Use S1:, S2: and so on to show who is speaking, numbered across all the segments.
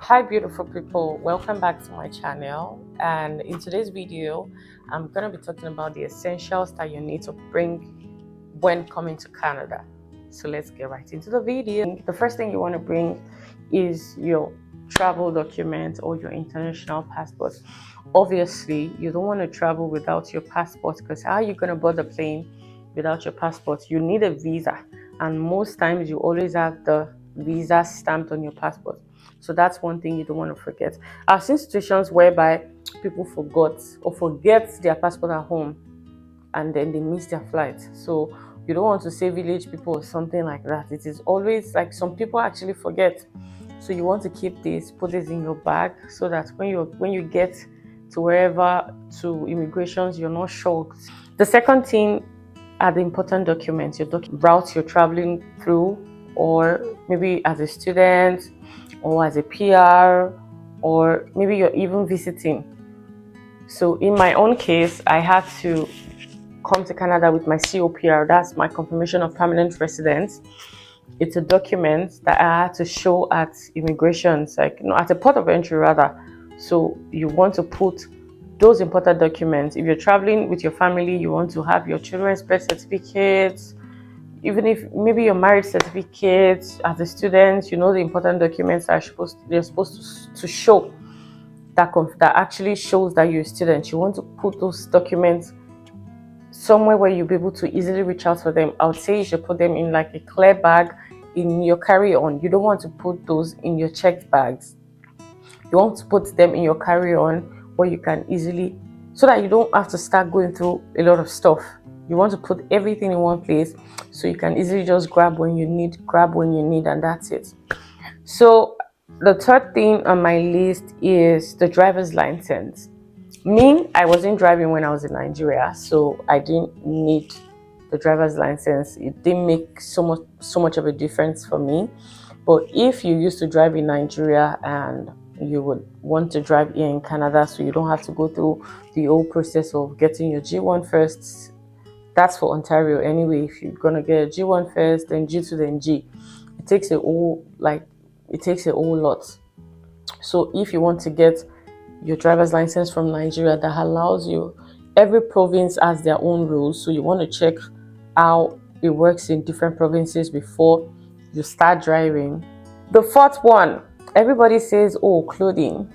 S1: Hi beautiful people, welcome back to my channel, and in today's video I'm going to be talking about the essentials that you need to bring when coming to Canada. So let's get right into the video. The first thing you want to bring is your travel document or your international passport. Obviously you don't want to travel without your passport, because how are you going to board the plane without your passport? You need a visa, and most times you always have the visa stamped on your passport. So that's one thing you don't want to forget. I've seen situations whereby people forget their passport at home and then they miss their flight. So you don't want to say village people or something like that. It is always like some people actually forget. So you want to keep this, put this in your bag, so that when you get to wherever, to immigrations, you're not shocked. The second thing are the important documents, your routes you're traveling through, or maybe as a student or as a PR, or maybe you're even visiting. So in my own case, I had to come to Canada with my COPR, that's my confirmation of permanent residence. It's a document that I had to show at immigrations, like at a port of entry rather. So you want to put those important documents. If you're traveling with your family, you want to have your children's birth certificates. Even if maybe your marriage certificate, as a student, the important documents are they're supposed to show that actually shows that you're a student. You want to put those documents somewhere where you'll be able to easily reach out for them. I would say you should put them in like a clear bag in your carry-on. You don't want to put those in your checked bags. You want to put them in your carry-on where you can easily, so that you don't have to start going through a lot of stuff. You want to put everything in one place so you can easily just grab when you need, and that's it. So the third thing on my list is the driver's license. Me, I wasn't driving when I was in Nigeria, so I didn't need the driver's license. It didn't make so much of a difference for me. But if you used to drive in Nigeria and you would want to drive here in Canada, so you don't have to go through the whole process of getting your G1 first. That's for Ontario anyway. If you're gonna get a G1 first, then G2, then G, it takes a whole lot. So if you want to get your driver's license from Nigeria, that allows you, every province has their own rules, so you want to check how it works in different provinces before you start driving. The fourth one, everybody says, oh, clothing,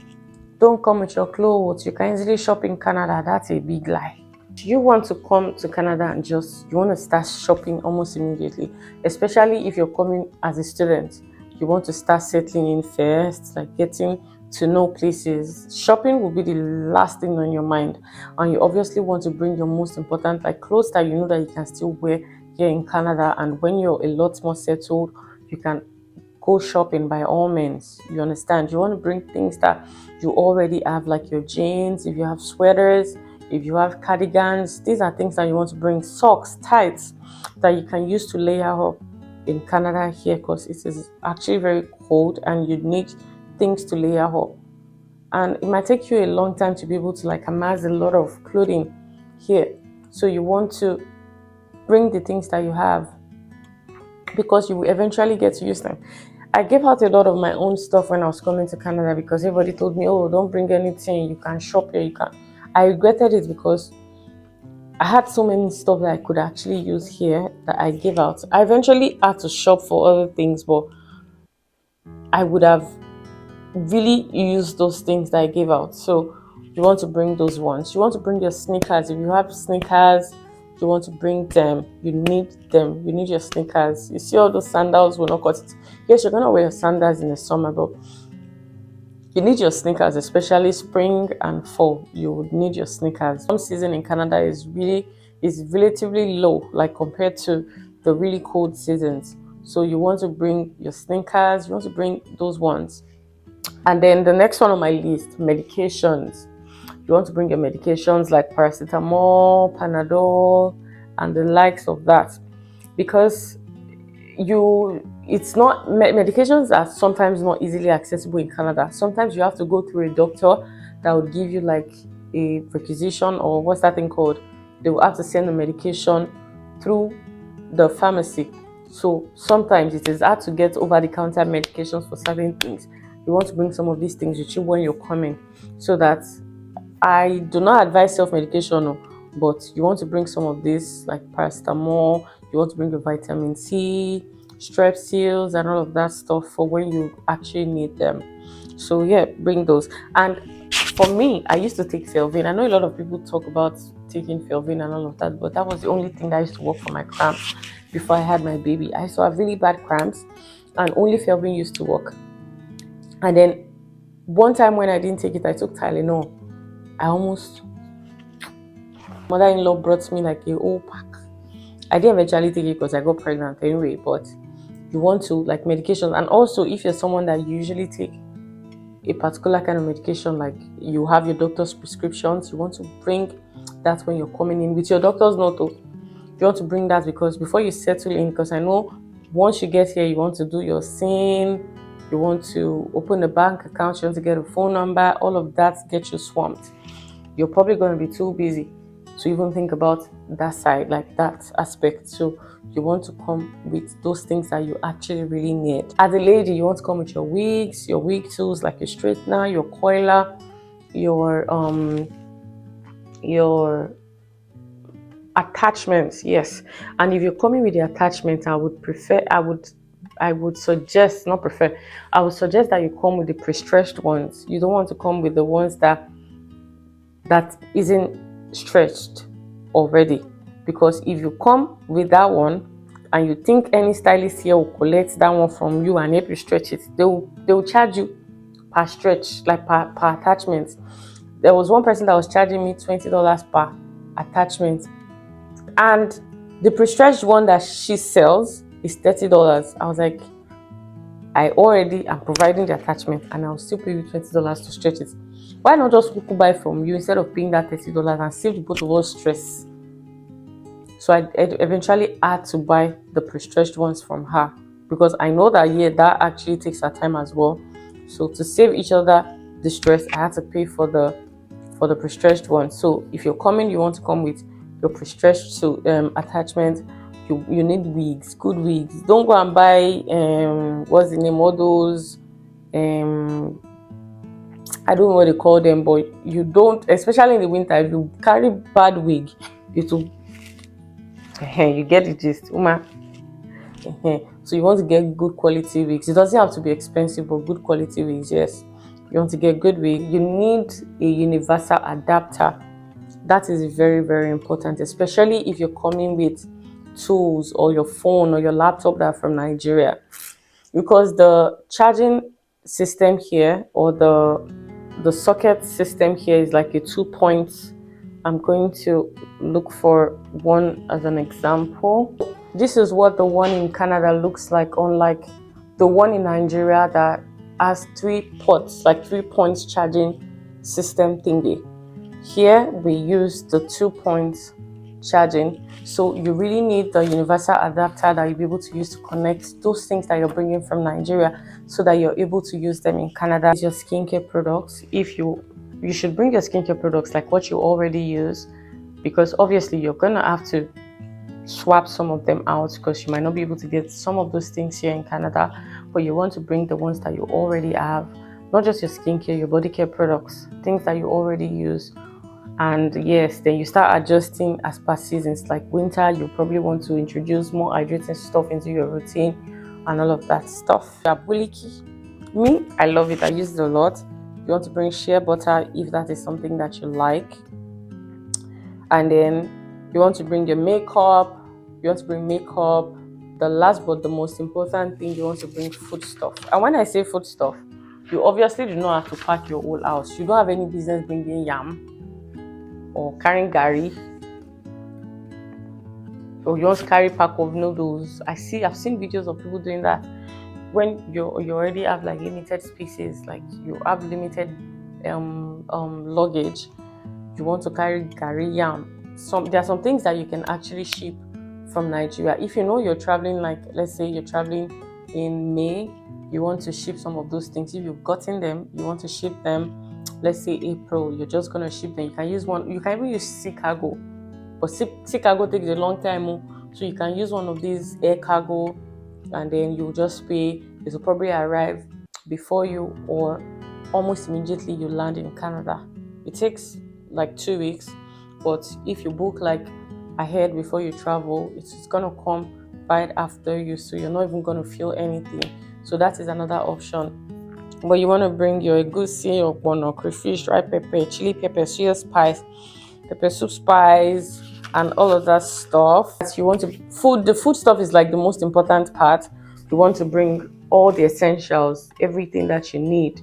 S1: don't come with your clothes, you can easily shop in Canada. That's a big lie. You want to come to Canada and you want to start shopping almost immediately, especially if you're coming as a student. You want to start settling in first, like getting to know places. Shopping will be the last thing on your mind, and you obviously want to bring your most important, like clothes that you know that you can still wear here in Canada. And when you're a lot more settled, you can go shopping by all means. You understand? You want to bring things that you already have, like your jeans, if you have sweaters, if you have cardigans. These are things that you want to bring. Socks, tights that you can use to layer up in Canada here, because it is actually very cold and you need things to layer up, and it might take you a long time to be able to like amass a lot of clothing here. So you want to bring the things that you have, because you will eventually get to use them. I gave out a lot of my own stuff when I was coming to Canada, because everybody told me, oh, don't bring anything, you can shop here, you can. I regretted it, because I had so many stuff that I could actually use here that I gave out. I eventually had to shop for other things, but I would have really used those things that I gave out. So you want to bring those ones. You want to bring your sneakers. If you have sneakers, you want to bring them. You need them. You need your sneakers. You see, all those sandals will not cut it. Yes, you're gonna wear your sandals in the summer, but you need your sneakers, especially spring and fall. You would need your sneakers. Some season in Canada is relatively low, like compared to the really cold seasons. So you want to bring your sneakers. You want to bring those ones. And then the next one on my list, medications. You want to bring your medications like paracetamol, Panadol, and the likes of that, because medications are sometimes not easily accessible in Canada. Sometimes you have to go through a doctor that would give you like a requisition, or what's that thing called? They will have to send the medication through the pharmacy. So sometimes it is hard to get over-the-counter medications for certain things. you want to bring some of these things with you when you're coming, so that I do not advise self-medication, no, but you want to bring some of this, like paracetamol, you want to bring your vitamin C, strepsils, and all of that stuff for when you actually need them. So yeah, bring those. And for me, I used to take Felvin. I know a lot of people talk about taking Felvin and all of that, but that was the only thing that used to work for my cramps before I had my baby. I used to have really bad cramps, and only Felvin used to work. And then one time when I didn't take it, I took Tylenol. Mother-in-law brought me like a whole pack. I didn't eventually take it because I got pregnant anyway, but you want to, like, medication. And also, if you're someone that usually take a particular kind of medication, like you have your doctor's prescriptions, you want to bring that when you're coming in with your doctor's note. You want to bring that because before you settle in, because I know once you get here, you want to do your SIN, you want to open a bank account, you want to get a phone number, all of that gets you swamped. You're probably going to be too busy to even think about that side, like that aspect. So you want to come with those things that you actually really need. As a lady, you want to come with your wigs, your wig tools, like your straightener, your coiler, your attachments. Yes. And if you're coming with the attachment, I would suggest that you come with the pre-stretched ones. You don't want to come with the ones that isn't stretched already, because if you come with that one and you think any stylist here will collect that one from you and help you stretch it, they'll charge you per stretch, like per attachment. There was one person that was charging me $20 per attachment, and the pre-stretched one that she sells is $30. I was like, I already am providing the attachment and I'll still pay you $20 to stretch it. Why not just buy from you instead of paying that $30 and save both of us stress? So I eventually had to buy the pre-stretched ones from her, because I know that that actually takes her time as well. So to save each other the stress, I had to pay for the pre-stretched one. So if you're coming, you want to come with your pre-stretched attachment. You need wigs, good wigs. Don't go and buy what's the name, all those I don't know what they call them, but you don't, especially in the winter, if you carry bad wig, you get the gist, Uma. So you want to get good quality wigs. It doesn't have to be expensive, but good quality wigs, yes. You want to get good wig, you need a universal adapter. That is very, very important, especially if you're coming with tools or your phone or your laptop that are from Nigeria, because the charging system here, or the socket system here, is like a 2 points. I'm going to look for one as an example. This is what the one in Canada looks like, unlike the one in Nigeria that has 3 ports, like 3 points charging system thingy. Here we use the 2 points charging. So you really need the universal adapter that you'll be able to use to connect those things that you're bringing from Nigeria, so that you're able to use them in Canada. Your skincare products, if you should bring your skincare products like what you already use, because obviously you're gonna have to swap some of them out, because you might not be able to get some of those things here in Canada, but you want to bring the ones that you already have, not just your skincare, your body care products, things that you already use. And yes, then you start adjusting as per seasons. Like winter, you probably want to introduce more hydrating stuff into your routine and all of that stuff. Abuliki, me, I love it. I use it a lot. You want to bring shea butter if that is something that you like. And then you want to bring your makeup. You want to bring makeup. The last but the most important thing, you want to bring food stuff. And when I say food stuff, you obviously do not have to pack your whole house. You don't have any business bringing yam or carrying gari, or you just carry pack of noodles. I've seen videos of people doing that. When you already have like limited spaces, like you have limited luggage, you want to carry gari, yam. There are some things that you can actually ship from Nigeria. If you know you're traveling, like let's say you're traveling in May, you want to ship some of those things. If you've gotten them, you want to ship them, let's say April, you're just going to ship them. You can use one, you can even use sea cargo, but sea cargo takes a long time, so you can use one of these air cargo, and then you just pay. It will probably arrive before you, or almost immediately you land in Canada. It takes like 2 weeks, but if you book like ahead before you travel, it's gonna come right after you, so you're not even gonna feel anything. So that is another option. But you want to bring your egusi, your ogbono, crayfish, dry pepper, chili pepper, suya spice, pepper soup spice, and all of that stuff. You want to the food stuff is like the most important part. You want to bring all the essentials, everything that you need,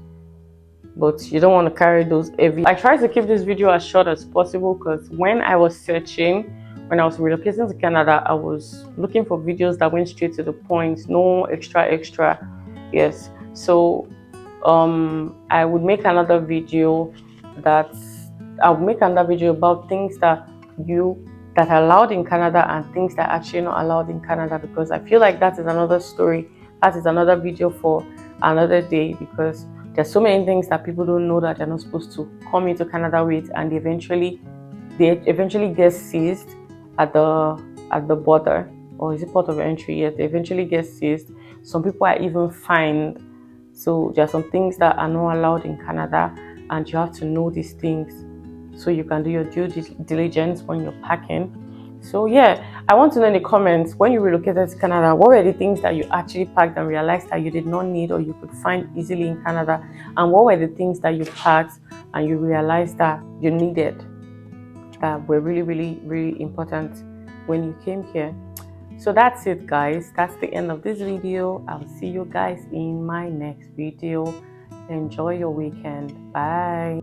S1: but you don't want to carry those heavy. I try to keep this video as short as possible because when I was searching, when I was relocating to Canada, I was looking for videos that went straight to the point, no extra. Yes, so I would make another video that I'll make another video about things that are allowed in Canada and things that are actually not allowed in Canada, because I feel like that is another story. That is another video for another day, because there's so many things that people don't know that they're not supposed to come into Canada with, and they eventually get seized at the border, or is it port of entry? Yes, they eventually get seized. Some people are even fined. So there are some things that are not allowed in Canada, and you have to know these things so you can do your due diligence when you're packing. So yeah, I want to know in the comments, when you relocated to Canada, what were the things that you actually packed and realized that you did not need or you could find easily in Canada, and what were the things that you packed and you realized that you needed, that were really important when you came here. So that's it, guys. That's the end of this video. I'll see you guys in my next video. Enjoy your weekend. Bye.